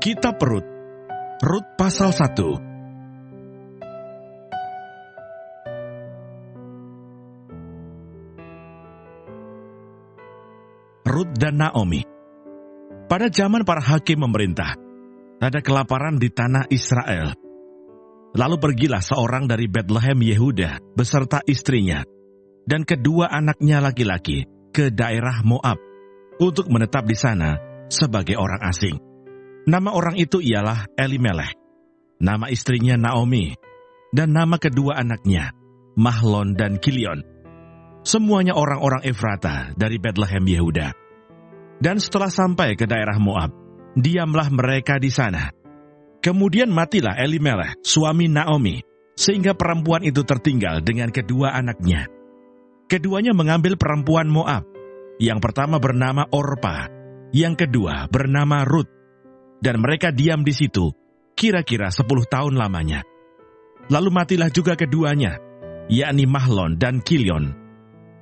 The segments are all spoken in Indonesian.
Kitab Rut, Rut pasal 1. Rut dan Naomi. Pada zaman para hakim memerintah, ada kelaparan di tanah Israel. Lalu pergilah seorang dari Betlehem Yehuda beserta istrinya dan kedua anaknya laki-laki ke daerah Moab untuk menetap di sana sebagai orang asing. Nama orang itu ialah Elimelech, nama istrinya Naomi, dan nama kedua anaknya, Mahlon dan Kilion. Semuanya orang-orang Efrata dari Betlehem Yehuda. Dan setelah sampai ke daerah Moab, diamlah mereka di sana. Kemudian matilah Elimelech, suami Naomi, sehingga perempuan itu tertinggal dengan kedua anaknya. Keduanya mengambil perempuan Moab. Yang pertama bernama Orpa, yang kedua bernama Rut. Dan mereka diam di situ, kira-kira 10 tahun lamanya. Lalu matilah juga keduanya, yakni Mahlon dan Kilion,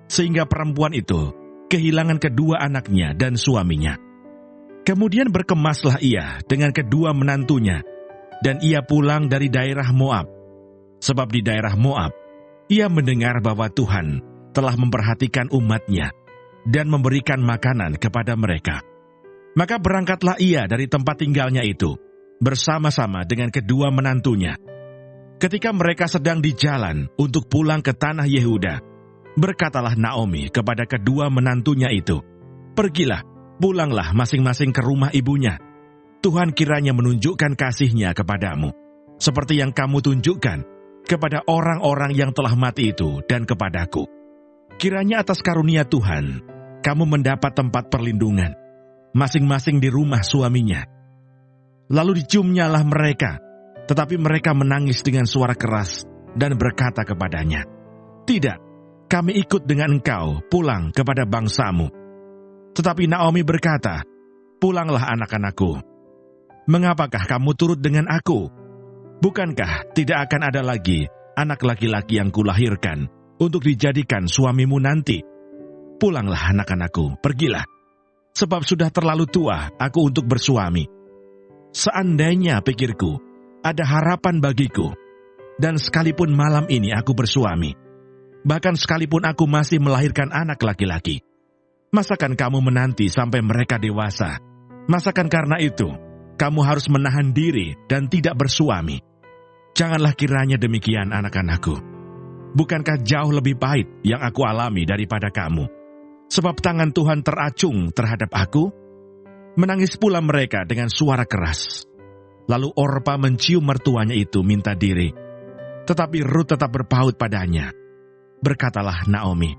sehingga perempuan itu kehilangan kedua anaknya dan suaminya. Kemudian berkemaslah ia dengan kedua menantunya, dan ia pulang dari daerah Moab. Sebab di daerah Moab, ia mendengar bahwa Tuhan telah memperhatikan umatnya dan memberikan makanan kepada mereka. Maka berangkatlah ia dari tempat tinggalnya itu, bersama-sama dengan kedua menantunya. Ketika mereka sedang di jalan untuk pulang ke tanah Yehuda, berkatalah Naomi kepada kedua menantunya itu, "Pergilah, pulanglah masing-masing ke rumah ibunya. Tuhan kiranya menunjukkan kasih-Nya kepadamu, seperti yang kamu tunjukkan kepada orang-orang yang telah mati itu dan kepadaku. Kiranya atas karunia Tuhan, kamu mendapat tempat perlindungan, masing-masing di rumah suaminya." Lalu diciumnyalah mereka, tetapi mereka menangis dengan suara keras dan berkata kepadanya, "Tidak, kami ikut dengan engkau pulang kepada bangsamu." Tetapi Naomi berkata, "Pulanglah anak-anakku. Mengapakah kamu turut dengan aku? Bukankah tidak akan ada lagi anak laki-laki yang kulahirkan untuk dijadikan suamimu nanti? Pulanglah anak-anakku, pergilah. Sebab sudah terlalu tua aku untuk bersuami. Seandainya, pikirku, ada harapan bagiku, dan sekalipun malam ini aku bersuami, bahkan sekalipun aku masih melahirkan anak laki-laki, masakan kamu menanti sampai mereka dewasa? Masakan karena itu, kamu harus menahan diri dan tidak bersuami? Janganlah kiranya demikian, anak-anakku. Bukankah jauh lebih pahit yang aku alami daripada kamu? Sebab tangan Tuhan teracung terhadap aku." Menangis pula mereka dengan suara keras. Lalu Orpa mencium mertuanya itu minta diri, tetapi Rut tetap berpaut padanya. Berkatalah Naomi,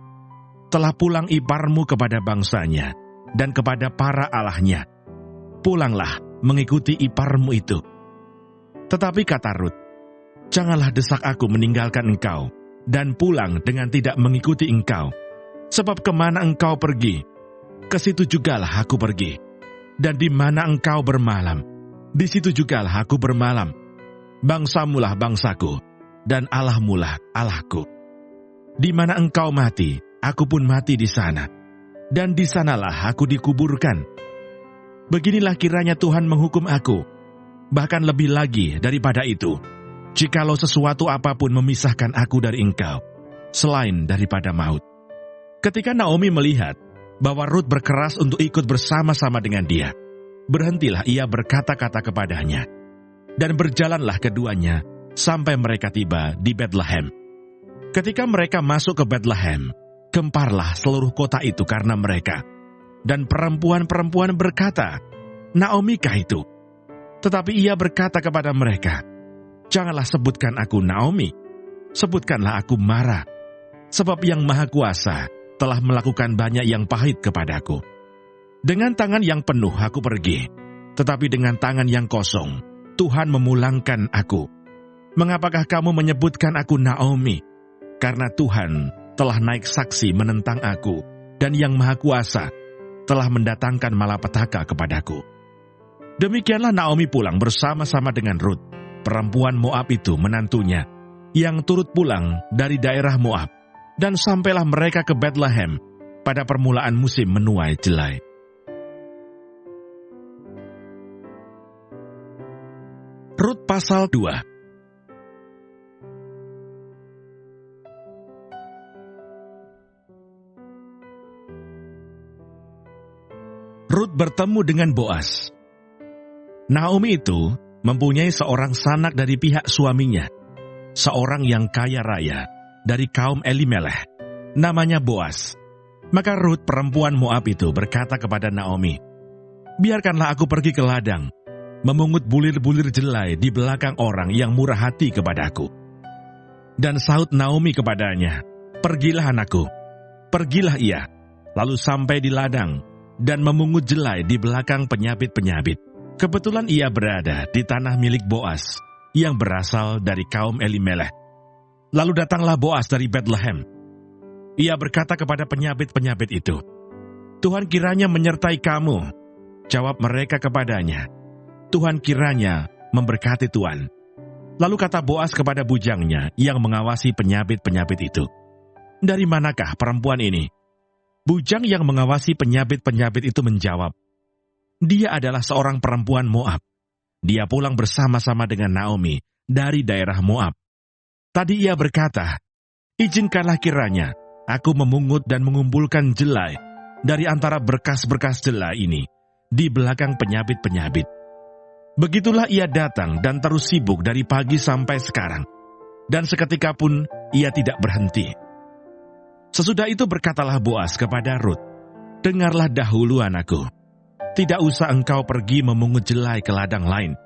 "Telah pulang iparmu kepada bangsanya dan kepada para allahnya. Pulanglah mengikuti iparmu itu." Tetapi kata Rut, "Janganlah desak aku meninggalkan engkau dan pulang dengan tidak mengikuti engkau. Sebab kemana engkau pergi, ke situ jugalah aku pergi. Dan di mana engkau bermalam, di situ jugalah aku bermalam. Bangsamulah bangsaku, dan Allahmulah Allahku. Di mana engkau mati, aku pun mati di sana, dan di sanalah aku dikuburkan. Beginilah kiranya Tuhan menghukum aku, bahkan lebih lagi daripada itu, jikalau sesuatu apapun memisahkan aku dari engkau, selain daripada maut." Ketika Naomi melihat bahwa Rut berkeras untuk ikut bersama-sama dengan dia, berhentilah ia berkata-kata kepadanya, dan berjalanlah keduanya sampai mereka tiba di Betlehem. Ketika mereka masuk ke Betlehem, gemparlah seluruh kota itu karena mereka, dan perempuan-perempuan berkata, "Naomi kah itu?" Tetapi ia berkata kepada mereka, "Janganlah sebutkan aku Naomi, sebutkanlah aku Mara, sebab Yang Maha Kuasa telah melakukan banyak yang pahit kepadaku. Dengan tangan yang penuh aku pergi, tetapi dengan tangan yang kosong Tuhan memulangkan aku. Mengapakah kamu menyebutkan aku Naomi? Karena Tuhan telah naik saksi menentang aku, dan Yang Maha Kuasa telah mendatangkan malapetaka kepadaku." Demikianlah Naomi pulang bersama-sama dengan Rut, perempuan Moab itu menantunya, yang turut pulang dari daerah Moab. Dan sampailah mereka ke Betlehem pada permulaan musim menuai jelai. Rut pasal 2. Rut bertemu dengan Boas. Naomi itu mempunyai seorang sanak dari pihak suaminya, seorang yang kaya raya dari kaum Elimelech, namanya Boas. Maka Rut perempuan Moab itu berkata kepada Naomi, "Biarkanlah aku pergi ke ladang, memungut bulir-bulir jelai di belakang orang yang murah hati kepadaku." Dan sahut Naomi kepadanya, "Pergilah anakku." Pergilah ia, lalu sampai di ladang, dan memungut jelai di belakang penyabit-penyabit. Kebetulan ia berada di tanah milik Boas, yang berasal dari kaum Elimelech. Lalu datanglah Boas dari Betlehem. Ia berkata kepada penyabit-penyabit itu, "Tuhan kiranya menyertai kamu." Jawab mereka kepadanya, "Tuhan kiranya memberkati Tuhan." Lalu kata Boas kepada bujangnya yang mengawasi penyabit-penyabit itu, "Dari manakah perempuan ini?" Bujang yang mengawasi penyabit-penyabit itu menjawab, "Dia adalah seorang perempuan Moab. Dia pulang bersama-sama dengan Naomi dari daerah Moab." Tadi ia berkata, "Izinkanlah kiranya aku memungut dan mengumpulkan jelai dari antara berkas-berkas jelai ini di belakang penyabit-penyabit." Begitulah ia datang dan terus sibuk dari pagi sampai sekarang, dan seketika pun ia tidak berhenti. Sesudah itu berkatalah Boas kepada Rut, "Dengarlah dahulu anakku, tidak usah engkau pergi memungut jelai ke ladang lain,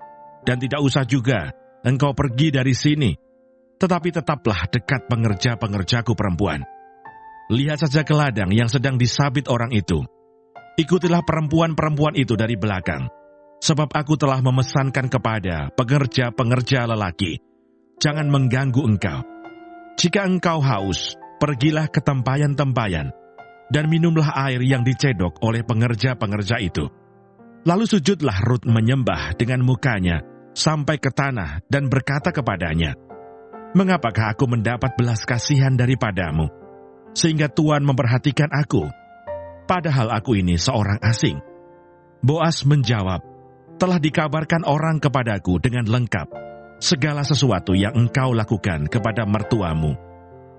dan tidak usah juga engkau pergi dari sini, tetapi tetaplah dekat pengerja-pengerjaku perempuan. Lihat saja ke ladang yang sedang disabit orang itu. Ikutilah perempuan-perempuan itu dari belakang, sebab aku telah memesankan kepada pengerja-pengerja lelaki, jangan mengganggu engkau. Jika engkau haus, pergilah ke tempayan-tempayan, dan minumlah air yang dicedok oleh pengerja-pengerja itu." Lalu sujudlah Rut menyembah dengan mukanya sampai ke tanah dan berkata kepadanya, "Mengapakah aku mendapat belas kasihan daripadamu, sehingga Tuhan memperhatikan aku, padahal aku ini seorang asing?" Boas menjawab, "Telah dikabarkan orang kepadaku dengan lengkap segala sesuatu yang engkau lakukan kepada mertuamu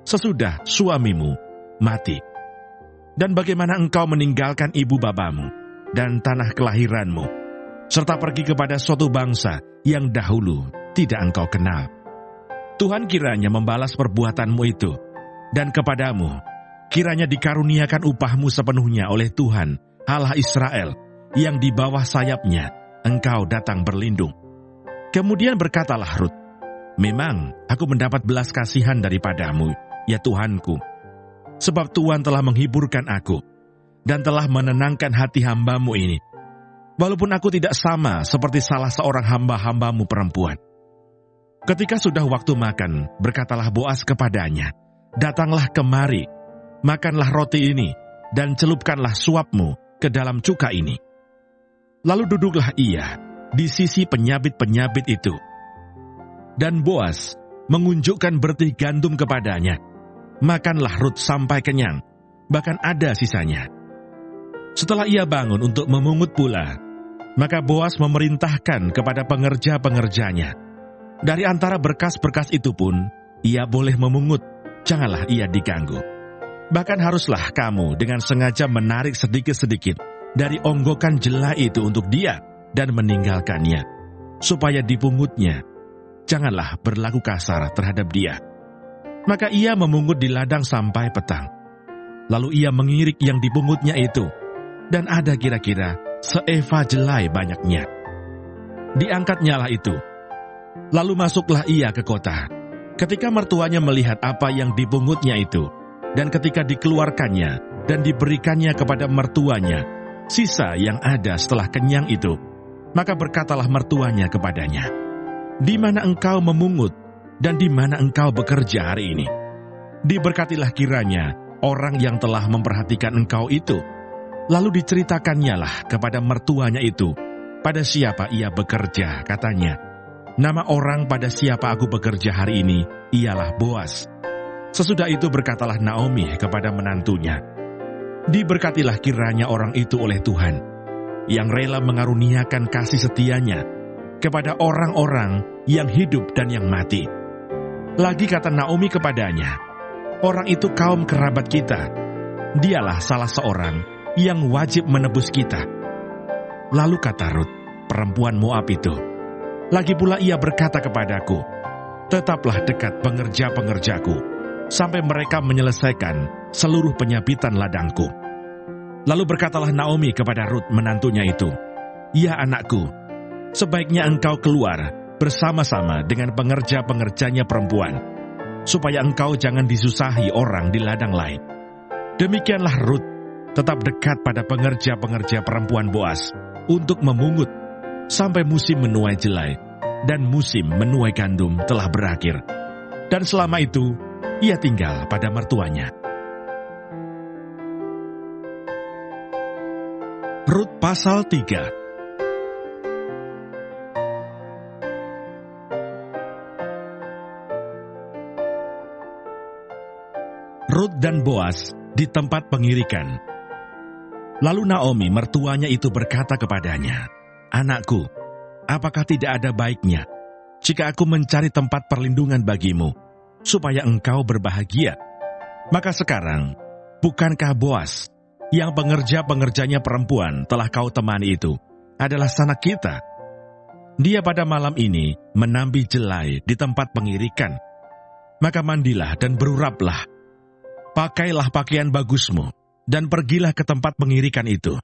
sesudah suamimu mati, dan bagaimana engkau meninggalkan ibu bapamu dan tanah kelahiranmu, serta pergi kepada suatu bangsa yang dahulu tidak engkau kenal. Tuhan kiranya membalas perbuatanmu itu, dan kepadamu kiranya dikaruniakan upahmu sepenuhnya oleh Tuhan Allah Israel, yang di bawah sayapnya engkau datang berlindung." Kemudian berkatalah Rut, "Memang aku mendapat belas kasihan daripadamu, ya Tuhanku, sebab Tuhan telah menghiburkan aku dan telah menenangkan hati hambamu ini, walaupun aku tidak sama seperti salah seorang hamba-hambamu perempuan." Ketika sudah waktu makan, berkatalah Boas kepadanya, "Datanglah kemari, makanlah roti ini, dan celupkanlah suapmu ke dalam cuka ini." Lalu duduklah ia di sisi penyabit-penyabit itu, dan Boas mengunjukkan bertih gandum kepadanya. Makanlah Rut sampai kenyang, bahkan ada sisanya. Setelah ia bangun untuk memungut pula, maka Boas memerintahkan kepada pengerja-pengerjanya, "Dari antara berkas-berkas itu pun, ia boleh memungut, janganlah ia diganggu. Bahkan haruslah kamu dengan sengaja menarik sedikit-sedikit dari onggokan jelai itu untuk dia dan meninggalkannya, supaya dipungutnya. Janganlah berlaku kasar terhadap dia." Maka ia memungut di ladang sampai petang. Lalu ia mengirik yang dipungutnya itu, dan ada kira-kira seeva jelai banyaknya. Diangkatnyalah itu. Lalu masuklah ia ke kota. Ketika mertuanya melihat apa yang dipungutnya itu, dan ketika dikeluarkannya dan diberikannya kepada mertuanya sisa yang ada setelah kenyang itu, maka berkatalah mertuanya kepadanya, "Di mana engkau memungut dan di mana engkau bekerja hari ini? Diberkatilah kiranya orang yang telah memperhatikan engkau itu." Lalu diceritakannya lah kepada mertuanya itu, pada siapa ia bekerja, katanya, "Nama orang pada siapa aku bekerja hari ini ialah Boas." Sesudah itu berkatalah Naomi kepada menantunya, "Diberkatilah kiranya orang itu oleh Tuhan, yang rela mengaruniakan kasih setianya kepada orang-orang yang hidup dan yang mati. Lagi kata Naomi kepadanya, orang itu kaum kerabat kita. Dialah salah seorang yang wajib menebus kita. Lalu kata Rut, perempuan Moab itu, lagi pula ia berkata kepadaku, tetaplah dekat pengerja-pengerjaku, sampai mereka menyelesaikan seluruh penyapitan ladangku. Lalu berkatalah Naomi kepada Rut menantunya itu, ya anakku, sebaiknya engkau keluar bersama-sama dengan pengerja-pengerjanya perempuan, supaya engkau jangan disusahi orang di ladang lain. Demikianlah Rut tetap dekat pada pengerja-pengerja perempuan Boas untuk memungut sampai musim menuai jelai dan musim menuai gandum telah berakhir. Dan selama itu ia tinggal pada mertuanya. Rut pasal 3. Rut dan Boas di tempat pengirikan. Lalu Naomi mertuanya itu berkata kepadanya, anakku, apakah tidak ada baiknya jika aku mencari tempat perlindungan bagimu, supaya engkau berbahagia? Maka sekarang, bukankah Boas, yang pengerja-pengerjanya perempuan telah kau temani itu, adalah sanak kita? Dia pada malam ini menambi jelai di tempat pengirikan. Maka mandilah dan beruraplah. Pakailah pakaian bagusmu, dan pergilah ke tempat pengirikan itu.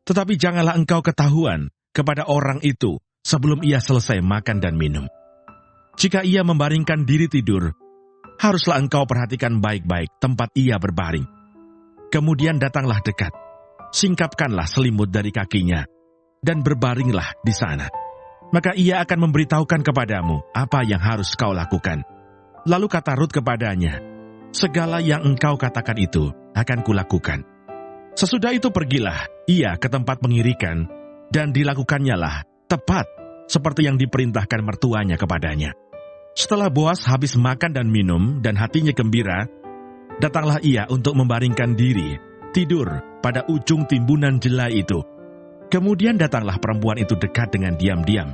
Tetapi janganlah engkau ketahuan kepada orang itu sebelum ia selesai makan dan minum. Jika ia membaringkan diri tidur, haruslah engkau perhatikan baik-baik tempat ia berbaring. Kemudian datanglah dekat, singkapkanlah selimut dari kakinya, dan berbaringlah di sana. Maka ia akan memberitahukan kepadamu apa yang harus kau lakukan. Lalu kata Rut kepadanya, segala yang engkau katakan itu akan kulakukan. Sesudah itu pergilah ia ke tempat pengirikan, dan dilakukannya tepat seperti yang diperintahkan mertuanya kepadanya. Setelah Boas habis makan dan minum dan hatinya gembira, datanglah ia untuk membaringkan diri, tidur pada ujung timbunan jelai itu. Kemudian datanglah perempuan itu dekat dengan diam-diam.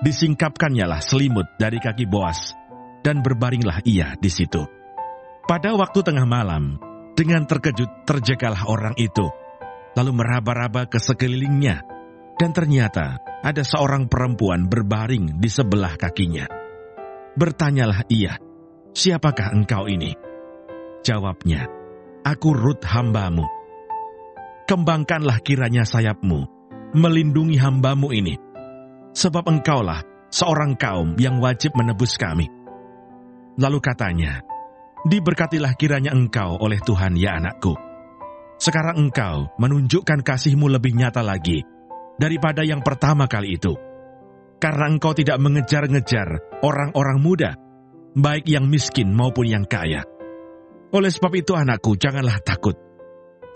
Disingkapkannyalah selimut dari kaki Boas, dan berbaringlah ia di situ. Pada waktu tengah malam, dengan terkejut terjagalah orang itu, lalu meraba-raba ke sekelilingnya, dan ternyata ada seorang perempuan berbaring di sebelah kakinya. Bertanyalah ia, siapakah engkau ini? Jawabnya, aku Rut hambamu. Kembangkanlah kiranya sayapmu, melindungi hambamu ini, sebab engkaulah seorang kaum yang wajib menebus kami. Lalu katanya, diberkatilah kiranya engkau oleh Tuhan ya anakku. Sekarang engkau menunjukkan kasihmu lebih nyata lagi daripada yang pertama kali itu. Karena engkau tidak mengejar-ngejar orang-orang muda, baik yang miskin maupun yang kaya. Oleh sebab itu anakku, janganlah takut.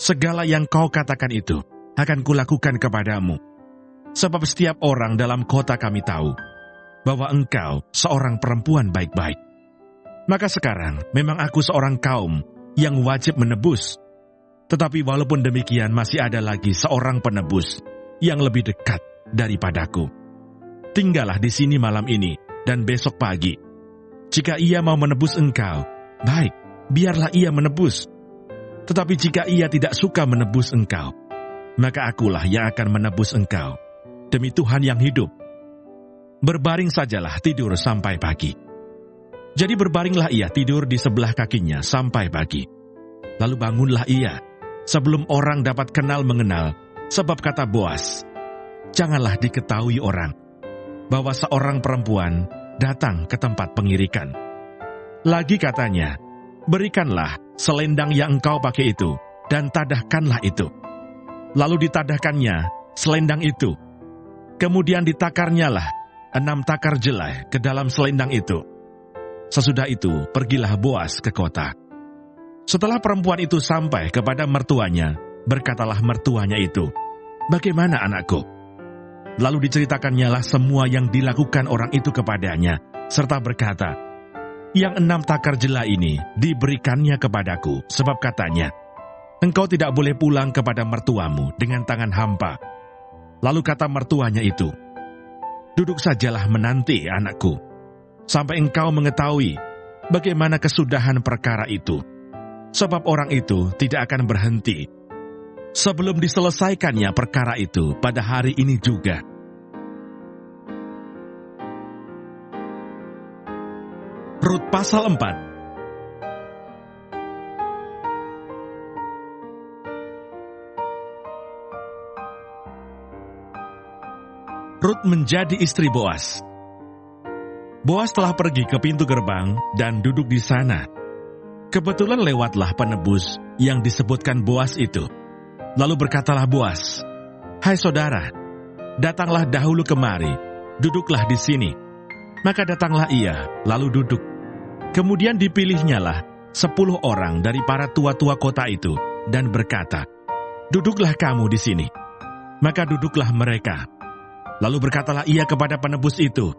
Segala yang kau katakan itu akan kulakukan kepadamu. Sebab setiap orang dalam kota kami tahu bahwa engkau seorang perempuan baik-baik. Maka sekarang memang aku seorang kaum yang wajib menebus. Tetapi walaupun demikian masih ada lagi seorang penebus yang lebih dekat daripadaku. Tinggallah di sini malam ini dan besok pagi. Jika ia mau menebus engkau, baik, biarlah ia menebus. Tetapi jika ia tidak suka menebus engkau, maka akulah yang akan menebus engkau. Demi Tuhan yang hidup. Berbaring sajalah tidur sampai pagi. Jadi berbaringlah ia tidur di sebelah kakinya sampai pagi. Lalu bangunlah ia, sebelum orang dapat kenal mengenal, sebab kata Boas, janganlah diketahui orang, bahwa seorang perempuan datang ke tempat pengirikan. Lagi katanya, berikanlah selendang yang engkau pakai itu, dan tadahkanlah itu. Lalu ditadahkannya selendang itu. Kemudian ditakarnyalah 6 takar jelai ke dalam selendang itu. Sesudah itu, pergilah Boas ke kota. Setelah perempuan itu sampai kepada mertuanya, berkatalah mertuanya itu, bagaimana anakku? Lalu diceritakannya semua yang dilakukan orang itu kepadanya, serta berkata, yang 6 takar jelai ini diberikannya kepadaku, sebab katanya, engkau tidak boleh pulang kepada mertuamu dengan tangan hampa. Lalu kata mertuanya itu, Duduk sajalah menanti, anakku, sampai engkau mengetahui bagaimana kesudahan perkara itu. Sebab orang itu tidak akan berhenti sebelum diselesaikannya perkara itu pada hari ini juga. Rut pasal 4. Rut menjadi istri Boas. Boas telah pergi ke pintu gerbang dan duduk di sana. Kebetulan lewatlah penebus yang disebutkan Boas itu. Lalu berkatalah Boas, "Hai saudara, datanglah dahulu kemari, duduklah di sini." Maka datanglah ia, lalu duduk. Kemudian dipilihnyalah 10 orang dari para tua-tua kota itu dan berkata, "Duduklah kamu di sini." Maka duduklah mereka. Lalu berkatalah ia kepada penebus itu,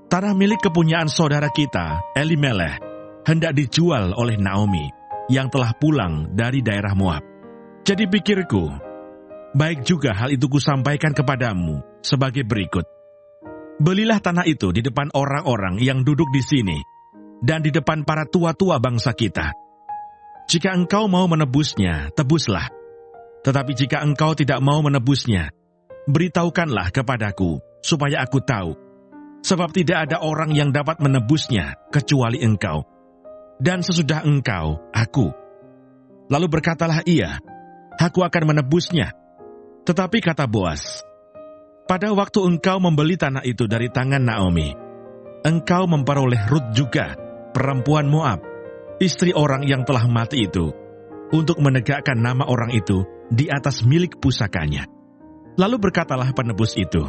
"Tanah milik kepunyaan saudara kita, Elimeleh, hendak dijual oleh Naomi, yang telah pulang dari daerah Moab. Jadi pikirku, baik juga hal itu kusampaikan kepadamu sebagai berikut. Belilah tanah itu di depan orang-orang yang duduk di sini, dan di depan para tua-tua bangsa kita. Jika engkau mau menebusnya, tebuslah. Tetapi jika engkau tidak mau menebusnya, beritahukanlah kepadaku, supaya aku tahu. Sebab tidak ada orang yang dapat menebusnya, kecuali engkau. Dan sesudah engkau, aku." Lalu berkatalah ia, "Aku akan menebusnya." Tetapi kata Boas, "Pada waktu engkau membeli tanah itu dari tangan Naomi, engkau memperoleh Rut juga, perempuan Moab, istri orang yang telah mati itu, untuk menegakkan nama orang itu di atas milik pusakanya." Lalu berkatalah penebus itu,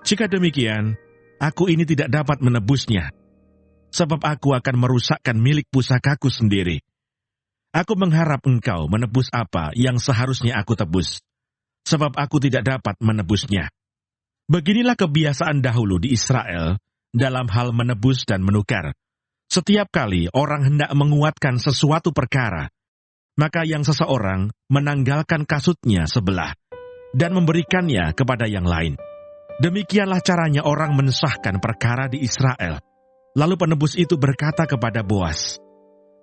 "Jika demikian, aku ini tidak dapat menebusnya, sebab aku akan merusakkan milik pusakaku sendiri. Aku mengharap engkau menebus apa yang seharusnya aku tebus, sebab aku tidak dapat menebusnya." Beginilah kebiasaan dahulu di Israel dalam hal menebus dan menukar. Setiap kali orang hendak menguatkan sesuatu perkara, maka yang seseorang menanggalkan kasutnya sebelah dan memberikannya kepada yang lain. Demikianlah caranya orang mensahkan perkara di Israel. Lalu penebus itu berkata kepada Boas,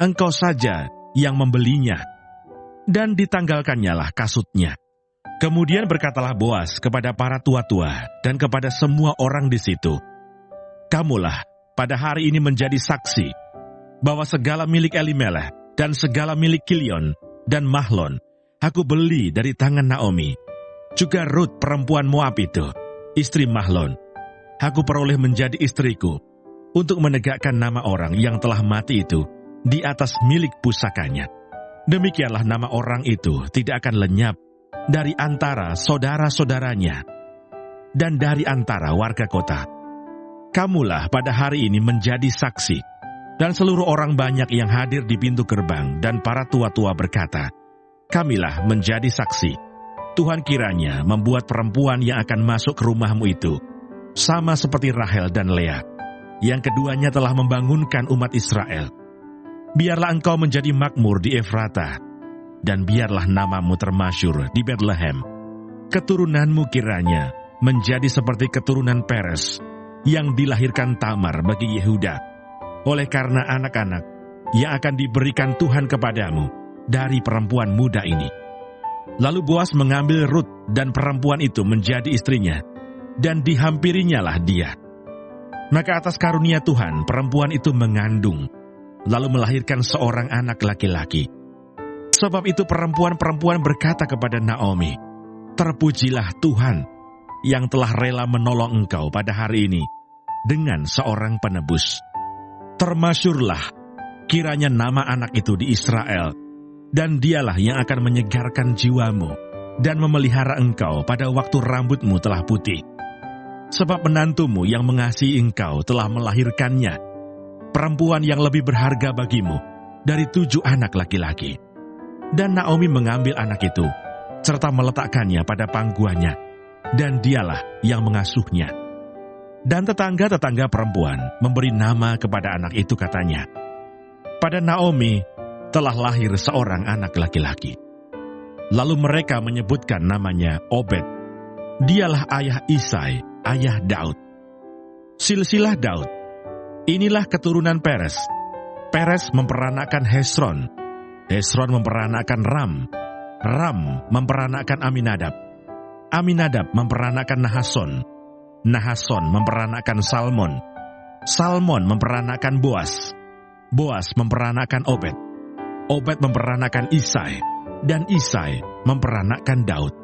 "Engkau saja yang membelinya." Dan ditanggalkannyalah kasutnya. Kemudian berkatalah Boas kepada para tua-tua dan kepada semua orang di situ, "Kamulah pada hari ini menjadi saksi bahwa segala milik Elimeleh dan segala milik Kilion dan Mahlon aku beli dari tangan Naomi. Juga Rut perempuan Moab itu, istri Mahlon, aku peroleh menjadi istriku, untuk menegakkan nama orang yang telah mati itu di atas milik pusakanya. Demikianlah nama orang itu tidak akan lenyap dari antara saudara-saudaranya dan dari antara warga kota. Kamulah pada hari ini menjadi saksi." Dan seluruh orang banyak yang hadir di pintu gerbang dan para tua-tua berkata, "Kamilah menjadi saksi. Tuhan kiranya membuat perempuan yang akan masuk ke rumahmu itu sama seperti Rahel dan Lea, yang keduanya telah membangunkan umat Israel. Biarlah engkau menjadi makmur di Efrata, dan biarlah namamu termasyur di Betlehem. Keturunanmu kiranya menjadi seperti keturunan Peres, yang dilahirkan Tamar bagi Yehuda, oleh karena anak-anak yang akan diberikan Tuhan kepadamu dari perempuan muda ini." Lalu Boas mengambil Rut dan perempuan itu menjadi istrinya, dan dihampirinyalah dia. Maka atas karunia Tuhan, perempuan itu mengandung, lalu melahirkan seorang anak laki-laki. Sebab itu perempuan-perempuan berkata kepada Naomi, "Terpujilah Tuhan, yang telah rela menolong engkau pada hari ini, dengan seorang penebus. Termasyurlah kiranya nama anak itu di Israel, dan dialah yang akan menyegarkan jiwamu dan memelihara engkau pada waktu rambutmu telah putih. Sebab menantumu yang mengasihi engkau telah melahirkannya, perempuan yang lebih berharga bagimu dari 7 anak laki-laki." Dan Naomi mengambil anak itu, serta meletakkannya pada pangkuannya, dan dialah yang mengasuhnya. Dan tetangga-tetangga perempuan memberi nama kepada anak itu, katanya, "Pada Naomi telah lahir seorang anak laki-laki." Lalu mereka menyebutkan namanya Obed. Dialah ayah Isai, ayah Daud. Silsilah Daud. Inilah keturunan Peres. Peres memperanakkan Hesron. Hesron memperanakkan Ram. Ram memperanakkan Aminadab. Aminadab memperanakkan Nahason. Nahason memperanakkan Salmon. Salmon memperanakkan Boas. Boas memperanakkan Obed. Obed memperanakkan Isai. Dan Isai memperanakkan Daud.